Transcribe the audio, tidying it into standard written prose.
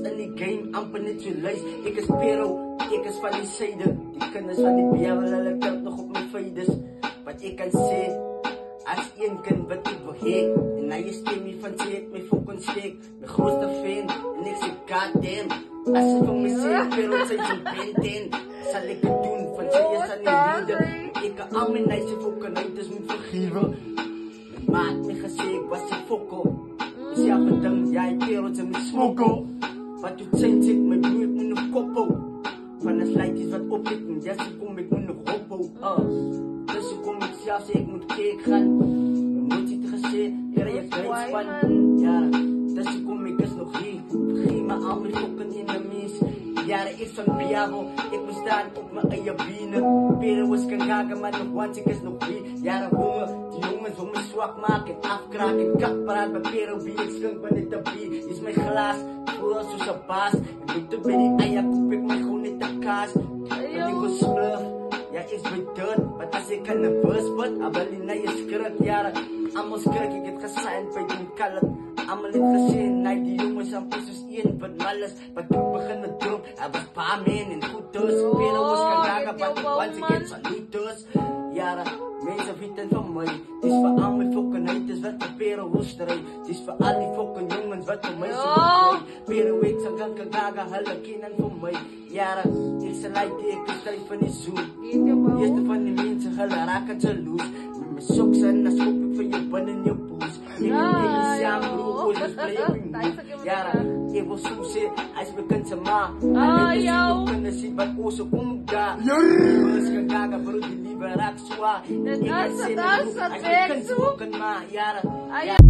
in die game, amper net so luis. Ek is pero, ek is van die syde. Die kinders van die bewe, hulle kyk nog op my veides. Wat ek kan sê, as een kind wat ek wil hê, en hy stem nie van sê, het my fucking steek. My grootste fan, en ek sê goddamn. As ek vir my sê, pero sy is een Ben 10. Sal ek het doen, van sy is aan die lieder. Ek kan al my nice fucking uiters moet vergewe. My maat my gesê, ek was die fokko. Is ja gedink, jy pero sy my smokko. Wat toe zijn ek, my broer, ek moet nog koppo. Van as leities wat oplet, en jas ek kom, ek moet nog hoppo. Dus ek kom ek self sê, ek moet keek gaan. My moed het gesê, hier jy greit van. Ja, dus ek kom, ek is nog hier. Vergeet my al my fucking enemies. Jaren is van Biavo, ik moet staan op mijn eigen benen. Peren was kan gagen, maar nog want ik is nog wie. Jaren honger, die jongens om me zwak maken, afkraken, kappraat. Bij peren wie ik skunk ben net een bier, is mijn glaas. Vooral zoals een baas, ik moet er bij die eieren, koop ik mij gewoon net een kaas. En ik was slurf, ja is mijn deur. Maar als ik aan de bus word, abel in je skrik, jaren. Allemaal skrik, ik het gezegd bij die kalk. Allemaal het gezien, nee die jongens aan precies één wat mal is. Wat toen begin het droom, hij was paar men en goed dus. Peren was kan gagen, wat once again salute dus. Jaren, mensen weten van mij. Het is voor al mijn fucking haters wat voor peren hoesterij. Het is voor al die fucking jongens wat voor mij zijn. Peren weet ze kan gagen, hulle kennen voor mij. Jaren, ik zal leiden, ik is tijd van die zoen. Eerste van die mensen, hulle raken ze loes. Met mijn soks en dan schop ik van je bun en je poes. Ik ben niet samen, bro, dus play op je moed. Jaren, ik wil zo zeggen, als we kunnen ze maar. En ik kunnen zien wat ozo kom daar. Ik kan gaga, bro, die lieve raak zwaar. Ik kan zien, als we kunnen ze ook maar. Jaren.